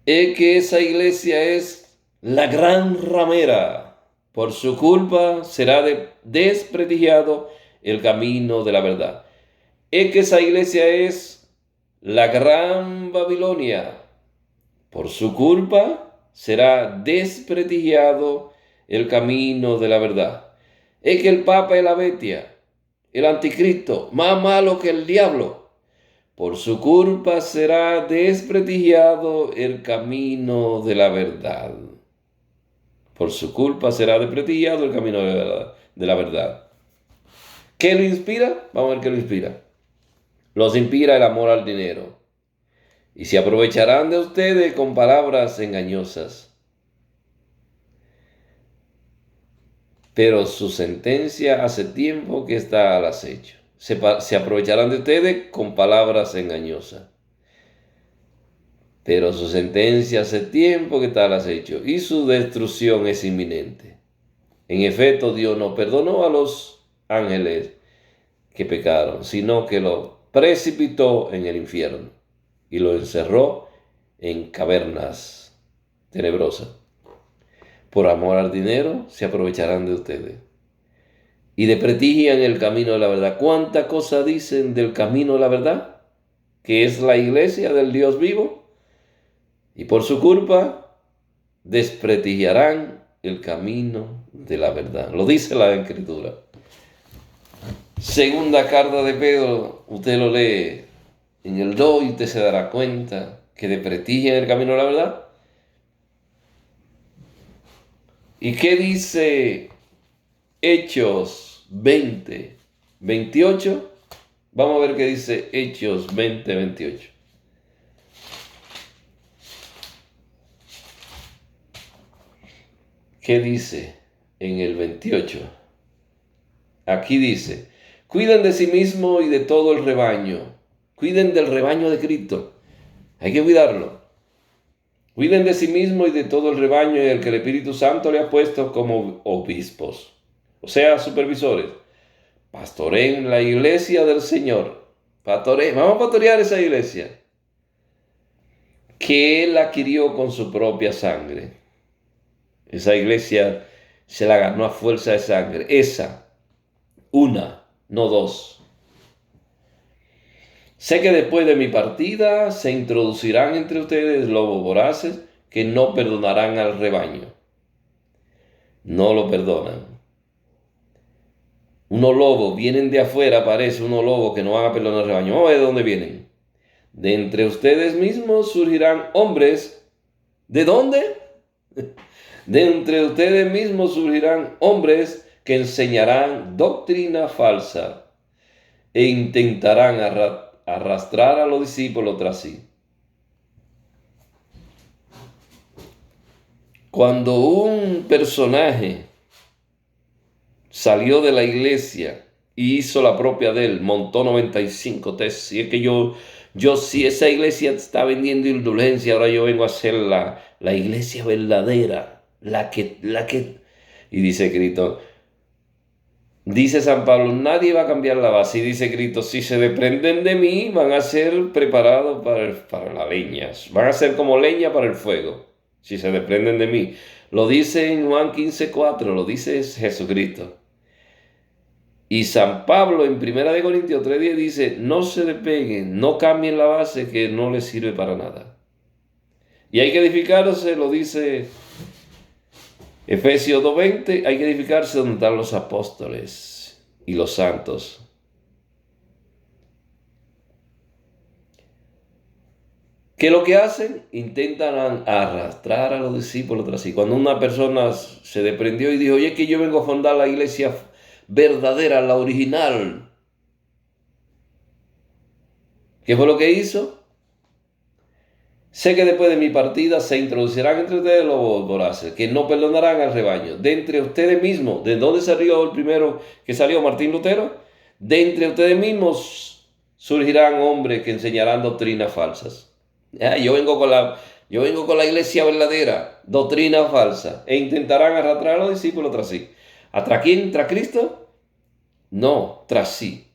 Es que esa iglesia es la gran ramera. Por su culpa será desprestigiado el camino de la verdad. Es que esa iglesia es la gran Babilonia. Por su culpa será desprestigiado el camino de la verdad. Es que el Papa es la bestia, el anticristo, más malo que el diablo. Por su culpa será desprestigiado el camino de la verdad. Por su culpa será desprestigiado el camino de la verdad. ¿Qué lo inspira? Vamos a ver qué lo inspira. Los inspira el amor al dinero. Y se aprovecharán de ustedes con palabras engañosas. Pero su sentencia hace tiempo que está al acecho. Se aprovecharán de ustedes con palabras engañosas. Pero su sentencia hace tiempo que está al acecho y su destrucción es inminente. En efecto, Dios no perdonó a los ángeles que pecaron, sino que lo precipitó en el infierno y lo encerró en cavernas tenebrosas. Por amor al dinero se aprovecharán de ustedes y desprestigian el camino de la verdad. ¿Cuántas cosas dicen del camino de la verdad? Que es la iglesia del Dios vivo. Y por su culpa desprestigiarán el camino de la verdad. Lo dice la Escritura. Segunda carta de Pedro, usted lo lee en el 2 y usted se dará cuenta que desprestigian el camino de la verdad. ¿Y qué dice Hechos 20:28? Vamos a ver qué dice Hechos 20:28. ¿Qué dice en el 28? Aquí dice, cuiden de sí mismo y de todo el rebaño. Cuiden del rebaño de Cristo. Hay que cuidarlo. Cuiden de sí mismo y de todo el rebaño y el que el Espíritu Santo le ha puesto como obispos. O sea, supervisores. Pastoreen la iglesia del Señor. Vamos a pastorear esa iglesia. Que Él adquirió con su propia sangre. Esa iglesia se la ganó a fuerza de sangre. Esa. Una, no dos. Sé que después de mi partida se introducirán entre ustedes lobos voraces que no perdonarán al rebaño. No lo perdonan. Unos lobos vienen de afuera, parece unos lobos que no van a perdonar al rebaño. Vamos a ver de dónde vienen. De entre ustedes mismos surgirán hombres. ¿De dónde? De entre ustedes mismos surgirán hombres que enseñarán doctrina falsa e intentarán arrastrar a los discípulos tras sí. Cuando un personaje salió de la iglesia y hizo la propia de él, montó 95 tesis. Y es que si esa iglesia está vendiendo indulgencia, ahora yo vengo a hacer la iglesia verdadera, y dice Cristo, dice San Pablo, nadie va a cambiar la base. Y dice Cristo, si se desprenden de mí, van a ser preparados para la leña. Van a ser como leña para el fuego, si se desprenden de mí. Lo dice en Juan 15:4, lo dice Jesucristo. Y San Pablo en 1 Corintios 3:10 dice, no se despeguen, no cambien la base que no les sirve para nada. Y hay que edificarse, lo dice Efesios 2:20, hay que edificarse donde están los apóstoles y los santos. ¿Qué es lo que hacen? Intentan arrastrar a los discípulos tras sí. Cuando una persona se desprendió y dijo, oye, que yo vengo a fundar la iglesia verdadera, la original. ¿Qué fue lo que hizo? Sé que después de mi partida se introducirán entre ustedes los voraces, que no perdonarán al rebaño. De entre ustedes mismos, ¿de dónde salió el primero que salió Martín Lutero? De entre ustedes mismos surgirán hombres que enseñarán doctrinas falsas. Yo vengo con la iglesia verdadera, doctrina falsa, e intentarán arrastrar a los discípulos tras sí. ¿Tras quién? ¿Tras Cristo? No, tras sí.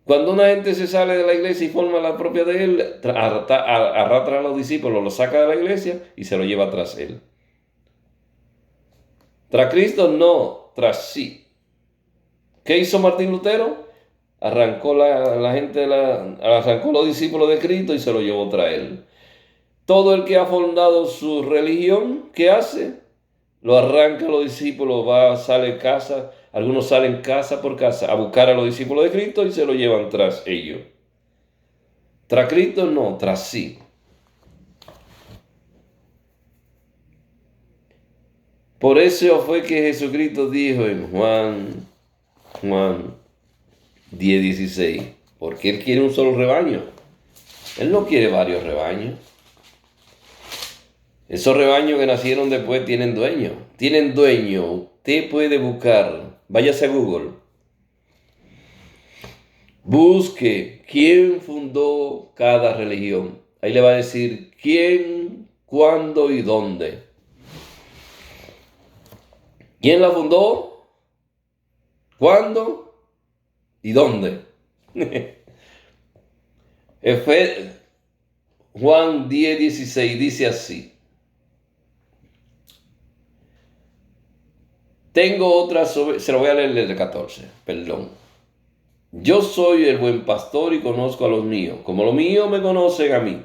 Cuando una gente se sale de la iglesia y forma la propia de él, arrastra a los discípulos, los saca de la iglesia y se lo lleva tras él. Tras Cristo, no, tras sí. ¿Qué hizo Martín Lutero? Arrancó arrancó los discípulos de Cristo y se lo llevó tras él. Todo el que ha fundado su religión, ¿qué hace? Lo arranca a los discípulos, sale casa. Algunos salen casa por casa a buscar a los discípulos de Cristo y se lo llevan tras ellos. Tras Cristo no, tras sí. Por eso fue que Jesucristo dijo en Juan 10:16, porque Él quiere un solo rebaño. Él no quiere varios rebaños. Esos rebaños que nacieron después tienen dueño. Tienen dueño. Usted puede buscar. Váyase a Google. Busque quién fundó cada religión. Ahí le va a decir quién, cuándo y dónde. ¿Quién la fundó? ¿Cuándo? ¿Y dónde? Juan 10:16 dice así. Tengo otra se lo voy a leer desde el 14, perdón. Yo soy el buen pastor y conozco a los míos, como los míos me conocen a mí.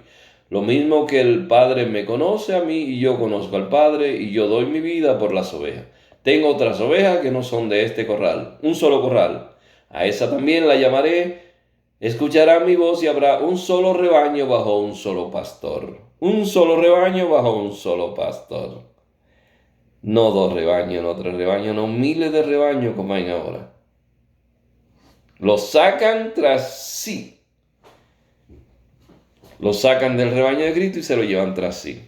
Lo mismo que el Padre me conoce a mí y yo conozco al Padre y yo doy mi vida por las ovejas. Tengo otras ovejas que no son de este corral, un solo corral. A esa también la llamaré, escucharán mi voz y habrá un solo rebaño bajo un solo pastor. Un solo rebaño bajo un solo pastor. No 2 rebaños, no 3 rebaños, no miles de rebaños como hay ahora. Los sacan tras sí. Los sacan del rebaño de Cristo y se lo llevan tras sí.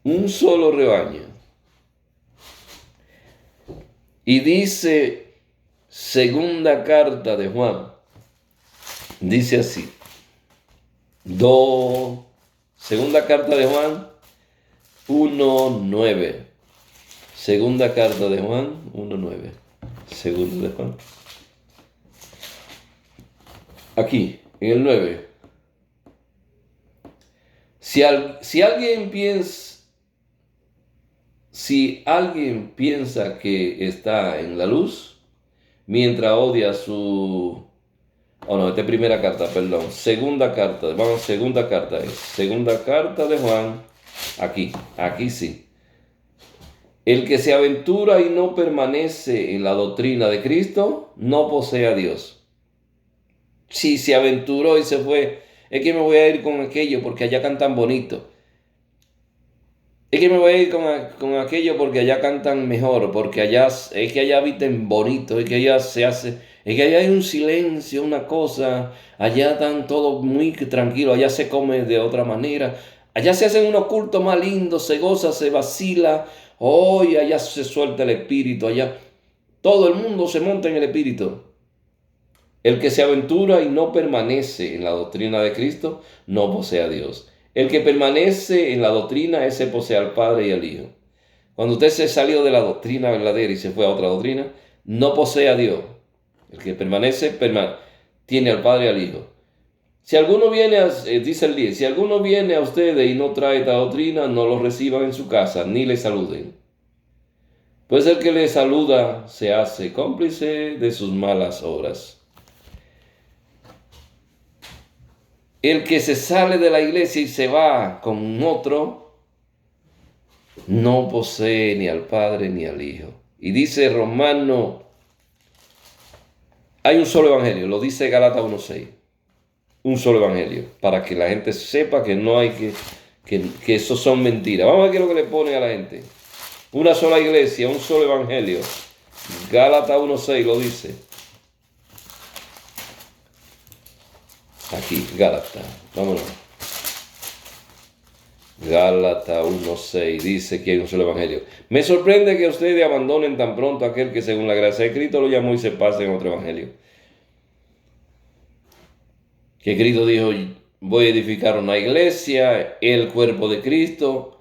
Un solo rebaño. Y dice, segunda carta de Juan, dice así. Segunda carta de Juan 1:9. Segunda carta de Juan 1:9. Segunda de Juan. Aquí, en el 9. Si alguien piensa que está en la luz, mientras odia su... Oh, no, esta es primera carta, perdón. Segunda carta, segunda carta de Juan. Aquí sí. El que se aventura y no permanece en la doctrina de Cristo, no posee a Dios. Si se aventuró y se fue, es que me voy a ir con aquello porque allá cantan bonito. Es que me voy a ir con aquello porque allá cantan mejor, porque es que allá visten bonito, es que allá es que allá hay un silencio, una cosa, allá están todos muy tranquilos, allá se come de otra manera, Allá se hacen unos cultos más lindos, se goza, se vacila. Hoy allá se suelta el espíritu, allá todo el mundo se monta en el espíritu. El que se aventura y no permanece en la doctrina de Cristo, no posee a Dios. El que permanece en la doctrina, ese posee al Padre y al Hijo. Cuando usted se salió de la doctrina verdadera y se fue a otra doctrina, no posee a Dios. El que permanece, tiene al Padre y al Hijo. Si alguno viene, dice el 10, si alguno viene a ustedes y no trae esta doctrina, no lo reciban en su casa, ni le saluden. Pues el que le saluda se hace cómplice de sus malas obras. El que se sale de la iglesia y se va con otro, no posee ni al Padre ni al Hijo. Y dice Romano, hay un solo evangelio, lo dice Gálatas 1:6. Un solo evangelio, para que la gente sepa que no hay que eso son mentiras. Vamos a ver qué es lo que le ponen a la gente. Una sola iglesia, un solo evangelio. Gálatas 1:6 lo dice. Aquí, Gálatas, vámonos. Gálatas 1:6 dice que hay un solo evangelio. Me sorprende que ustedes abandonen tan pronto aquel que según la gracia de Cristo lo llamó y se pasen a otro evangelio. Que Cristo dijo, voy a edificar una iglesia, el cuerpo de Cristo,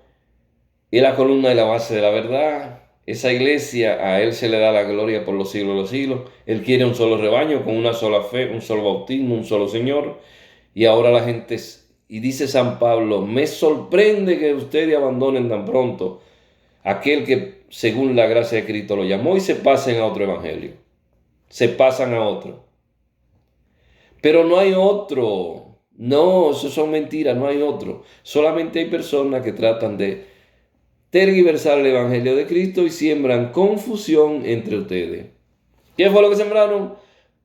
y la columna y la base de la verdad. Esa iglesia, a Él se le da la gloria por los siglos de los siglos. Él quiere un solo rebaño, con una sola fe, un solo bautismo, un solo Señor. Y ahora la gente, y dice San Pablo, me sorprende que ustedes abandonen tan pronto aquel que según la gracia de Cristo lo llamó y se pasen a otro evangelio. Se pasan a otro. Pero no hay otro. No, eso son mentiras, no hay otro. Solamente hay personas que tratan de tergiversar el evangelio de Cristo y siembran confusión entre ustedes. ¿Qué fue lo que sembraron?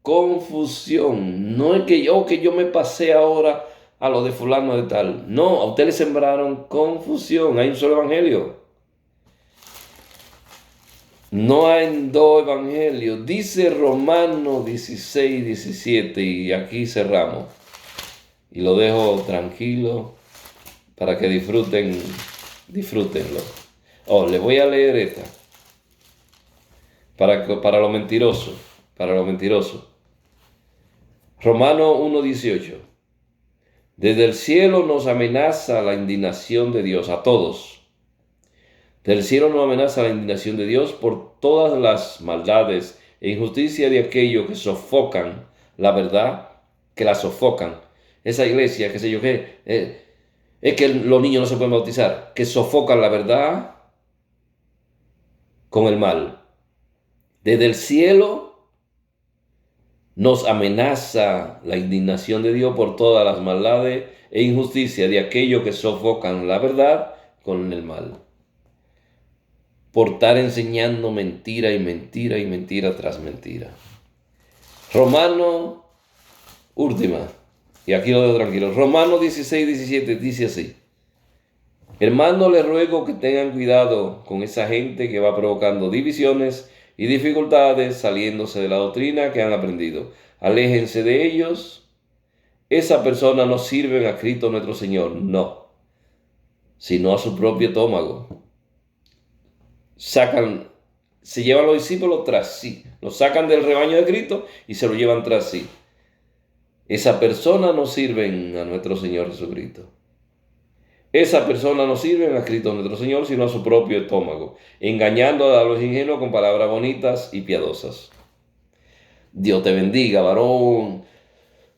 Confusión. No es que yo me pasé ahora a lo de fulano de tal. No, a ustedes le sembraron confusión. Hay un solo evangelio. No hay dos evangelios. Dice Romanos 16:17 y aquí cerramos. Y lo dejo tranquilo para que disfrútenlo. Les voy a leer esta. Para lo mentiroso. Romanos 1:18. Desde el cielo nos amenaza la indignación de Dios a todos. Del cielo nos amenaza la indignación de Dios por todas las maldades e injusticia de aquellos que sofocan la verdad, que la sofocan. Esa iglesia, qué sé yo qué, es que los niños no se pueden bautizar, que sofocan la verdad con el mal. Desde el cielo nos amenaza la indignación de Dios por todas las maldades e injusticia de aquellos que sofocan la verdad con el mal. Por estar enseñando mentira y mentira y mentira tras mentira. Romano, última, y aquí lo dejo tranquilo. Romano 16:17 dice así. Hermano, les ruego que tengan cuidado con esa gente que va provocando divisiones y dificultades saliéndose de la doctrina que han aprendido. Aléjense de ellos. Esa persona no sirve a Cristo nuestro Señor, no, sino a su propio estómago. Se llevan los discípulos tras sí, los sacan del rebaño de Cristo y se lo llevan tras sí. Esa persona no sirve a nuestro Señor Jesucristo. Esa persona no sirve a Cristo nuestro Señor, sino a su propio estómago, engañando a los ingenuos con palabras bonitas y piadosas. Dios te bendiga, varón.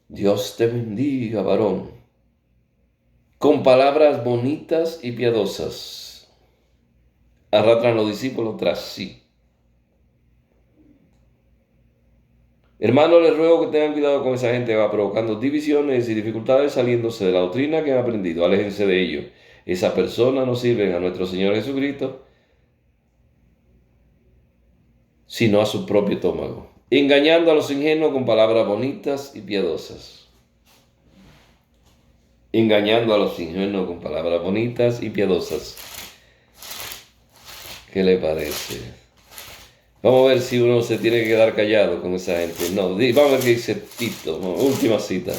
Dios te bendiga, varón. Con palabras bonitas y piadosas arrastran los discípulos tras sí. Hermanos, les ruego que tengan cuidado con esa gente que va provocando divisiones y dificultades saliéndose de la doctrina que han aprendido. Aléjense de ellos. Esa persona no sirve a nuestro Señor Jesucristo, sino a su propio estómago, engañando a los ingenuos con palabras bonitas y piadosas. Engañando a los ingenuos con palabras bonitas y piadosas. ¿Qué le parece? Vamos a ver si uno se tiene que quedar callado con esa gente. No, vamos a ver qué dice Tito. Última cita.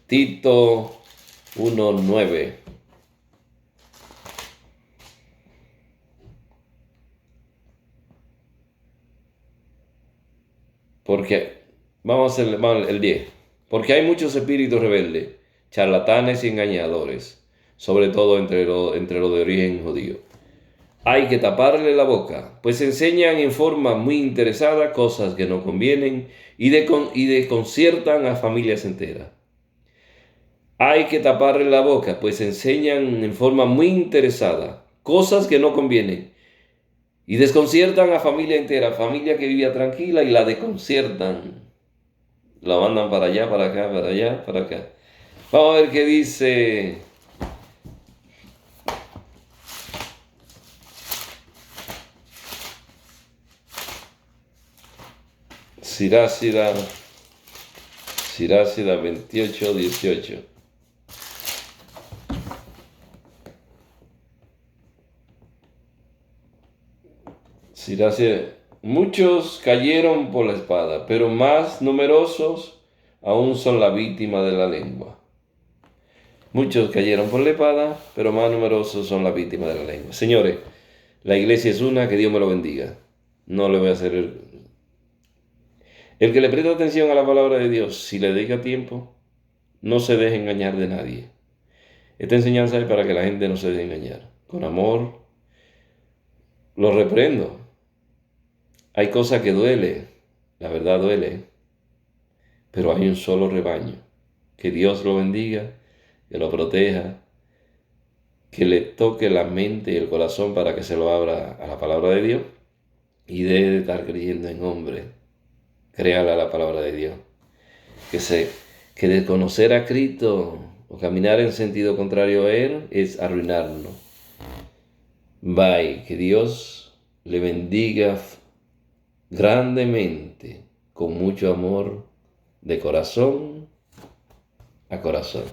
Tito 1:9. Porque, vamos el 10. Porque hay muchos espíritus rebeldes, charlatanes y engañadores, sobre todo entre los de origen judío. Hay que taparle la boca, pues enseñan en forma muy interesada cosas que no convienen y desconciertan a familias enteras. Hay que taparle la boca, pues enseñan en forma muy interesada cosas que no convienen y desconciertan a familia entera, familia que vivía tranquila y la desconciertan. La mandan para allá, para acá, para allá, para acá. Vamos a ver qué dice Sirásida 28:18. Sirásida, muchos cayeron por la espada, pero más numerosos aún son la víctima de la lengua. Muchos cayeron por la espada, pero más numerosos son las víctimas de la lengua. Señores, la iglesia es una, que Dios me lo bendiga. No le voy a hacer el que le presta atención a la palabra de Dios, si le dedica tiempo, no se deje engañar de nadie. Esta enseñanza es para que la gente no se deje engañar. Con amor, lo reprendo. Hay cosas que duele, la verdad duele, pero hay un solo rebaño. Que Dios lo bendiga, que lo proteja, que le toque la mente y el corazón para que se lo abra a la palabra de Dios y deje de estar creyendo en hombre. Créale a la palabra de Dios. Que desconocer a Cristo o caminar en sentido contrario a Él es arruinarnos. Bye. Que Dios le bendiga grandemente, con mucho amor, de corazón a corazón.